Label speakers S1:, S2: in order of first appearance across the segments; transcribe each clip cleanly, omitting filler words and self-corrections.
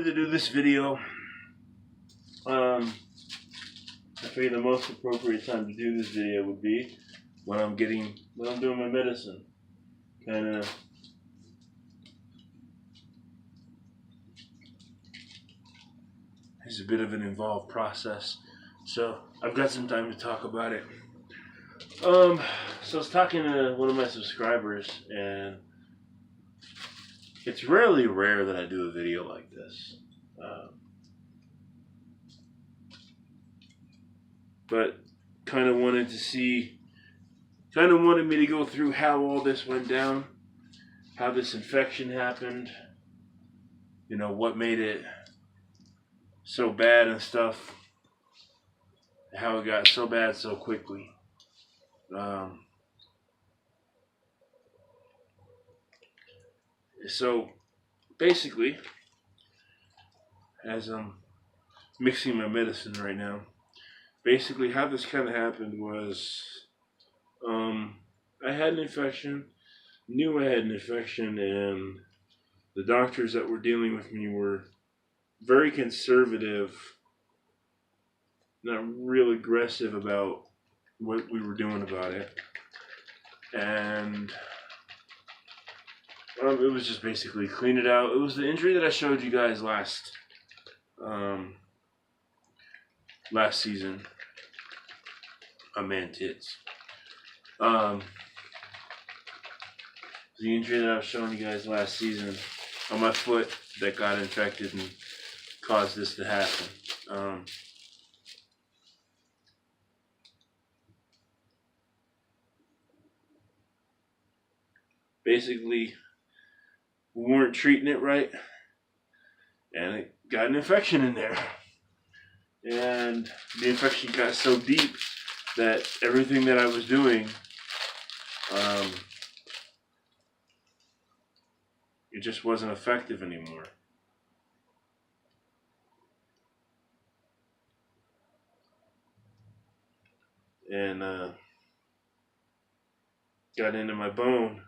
S1: To do this video, I figured the most appropriate time to do this video would be when I'm doing my medicine. Kind of it's a bit of an involved process, so I've got some time to talk about it. So I was talking to one of my subscribers, and it's rare that I do a video like this. But kind of wanted me to go through how all this went down, how this infection happened, what made it so bad and stuff, how it got so bad so quickly. So basically, as I'm mixing my medicine right now, basically how this kind of happened was I had an infection, knew I had an infection, and the doctors that were dealing with me were very conservative, not real aggressive about what we were doing about it. And it was just basically clean it out. It was the injury that I showed you guys last season. Man tits. The injury that I was showing you guys last season on my foot that got infected and caused this to happen. Basically, we weren't treating it right, and it got an infection in there. And the infection got so deep that everything that I was doing, it just wasn't effective anymore. And got into my bone,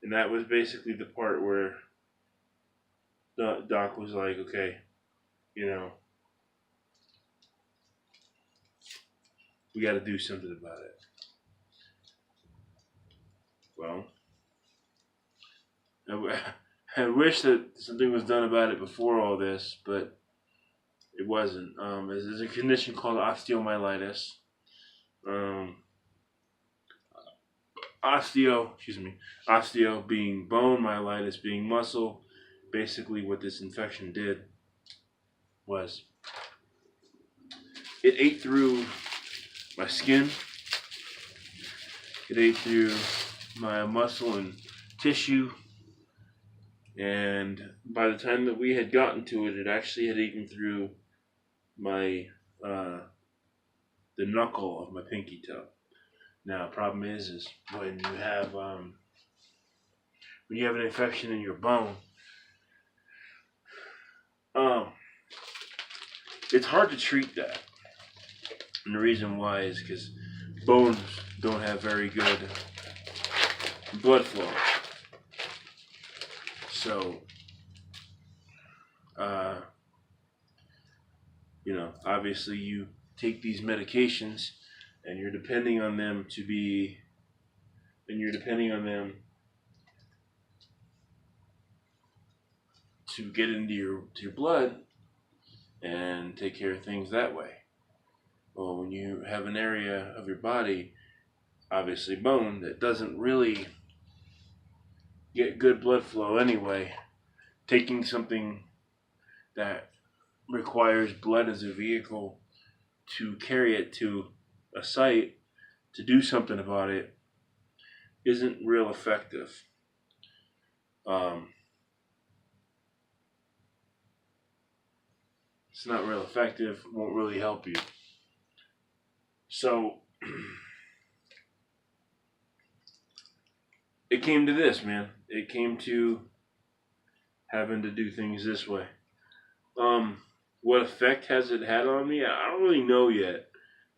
S1: and that was basically the part where the doc was like, okay, we got to do something about it. Well, I wish that something was done about it before all this, but it wasn't. There's a condition called osteomyelitis. Osteo being bone, myelitis being muscle. Basically, what this infection did was it ate through my skin. It ate through my muscle and tissue. And by the time that we had gotten to it, it actually had eaten through my the knuckle of my pinky toe. Now, the problem is when you have an infection in your bone, it's hard to treat that. And the reason why is because bones don't have very good blood flow. So, obviously you take these medications and you're depending on them to get into your blood and take care of things that way. Well, when you have an area of your body, obviously bone, that doesn't really get good blood flow anyway, taking something that requires blood as a vehicle to carry it to a site to do something about it isn't real effective. It's not real effective, won't really help you. So it came to this, man. It came to having to do things this way. What effect has it had on me? I don't really know yet.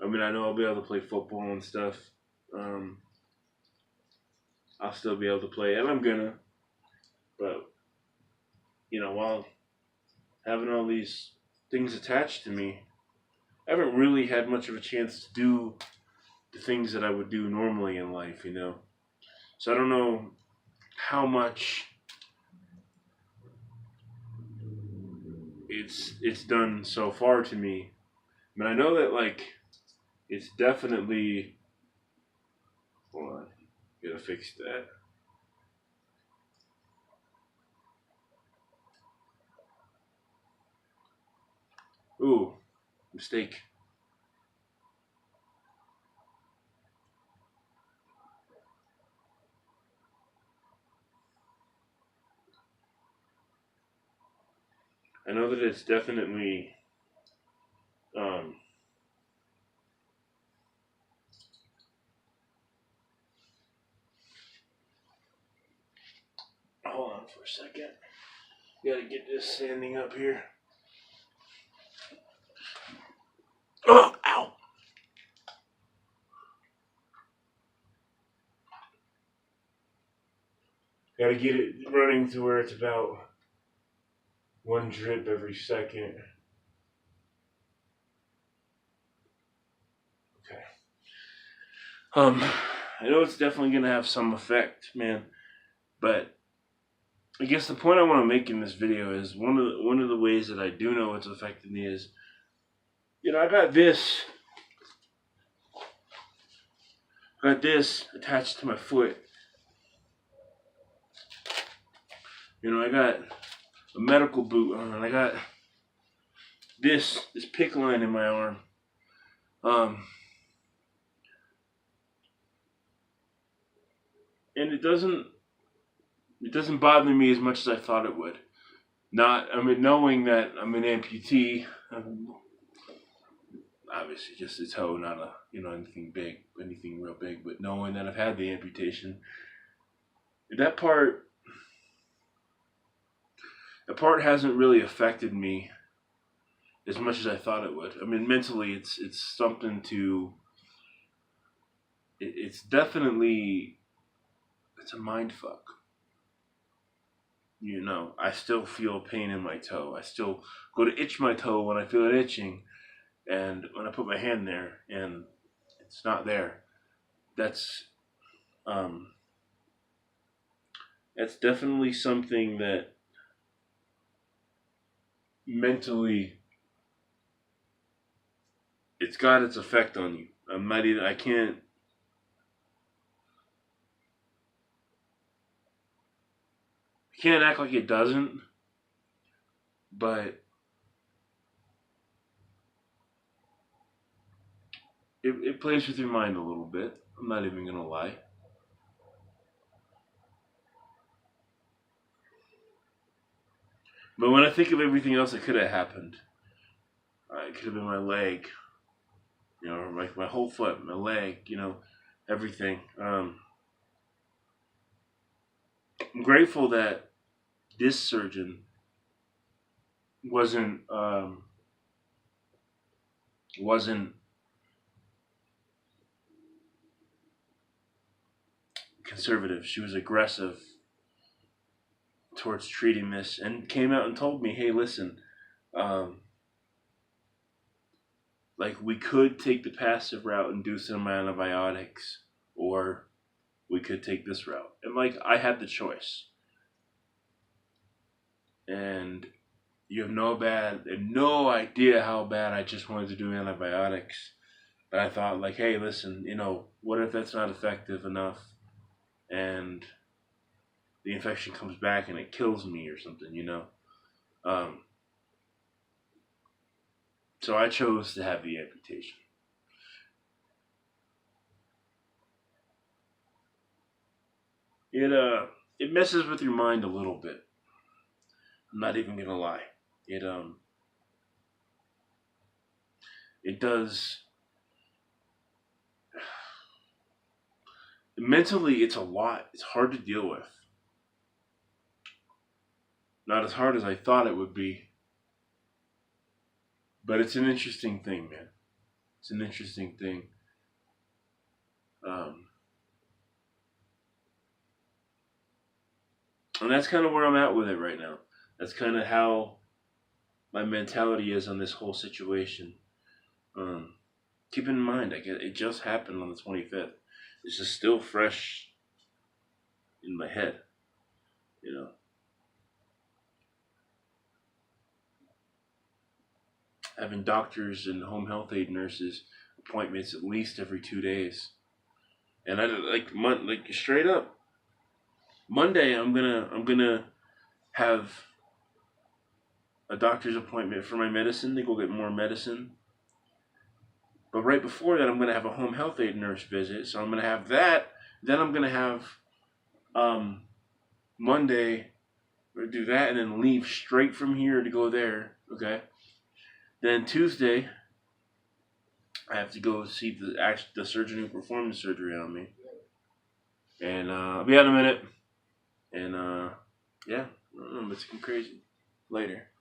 S1: I mean, I know I'll be able to play football and stuff. I'll still be able to play, and I'm gonna. But, while having all these things attached to me, I haven't really had much of a chance to do the things that I would do normally in life, you know. So I don't know how much it's done so far to me. But I know that like it's definitely, hold on, gotta fix that. Ooh, mistake. I know that it's definitely um hold on for a second. Gotta get this standing up here. Oh, ow. Gotta get it running to where it's about one drip every second. Okay. I know it's definitely gonna have some effect, man. But I guess the point I want to make in this video is one of the ways that I do know it's affected me is, you know, I got this attached to my foot. You know, I got a medical boot on, and I got this pick line in my arm. Um, and it doesn't bother me as much as I thought it would. Knowing that I'm an amputee, obviously just a toe, not a, you know, anything real big, but knowing that I've had the amputation, that part that part hasn't really affected me as much as I thought it would. I mean, mentally, it's something to. It's definitely it's a mind fuck. You know, I still feel pain in my toe. I still go to itch my toe when I feel it itching, and when I put my hand there and it's not there. That's um, that's definitely something that mentally it's got its effect on you. I'm not even. I can't act like it doesn't, but it plays with your mind a little bit. I'm not even gonna lie. But when I think of everything else that could have happened, it could have been my leg, you know, or my whole foot, my leg, you know, everything. I'm grateful that this surgeon wasn't conservative. She was aggressive towards treating this, and came out and told me, "Hey, listen, um, like we could take the passive route and do some antibiotics, or we could take this route." And like I had the choice, and you have no idea how bad I just wanted to do antibiotics. But I thought, like, hey, listen, you know, what if that's not effective enough, and the infection comes back and it kills me or something, you know? Um, so I chose to have the amputation. It it messes with your mind a little bit. I'm not even gonna lie. It it does. Mentally, it's a lot. It's hard to deal with. Not as hard as I thought it would be, but it's an interesting thing, man. It's an interesting thing. Um, and that's kind of where I'm at with it right now. That's kind of how my mentality is on this whole situation. Keep in mind, it just happened on the 25th. This is still fresh in my head, you know. Having doctors and home health aid nurses appointments at least every 2 days, and I like straight up Monday. I'm gonna have a doctor's appointment for my medicine to go get more medicine. But right before that, I'm gonna have a home health aid nurse visit. So I'm gonna have that. Then I'm gonna have um, Monday do that, and then leave straight from here to go there. Okay. Then Tuesday, I have to go see the surgeon who performed the surgery on me, and I'll be out in a minute. And yeah, it's crazy. Later.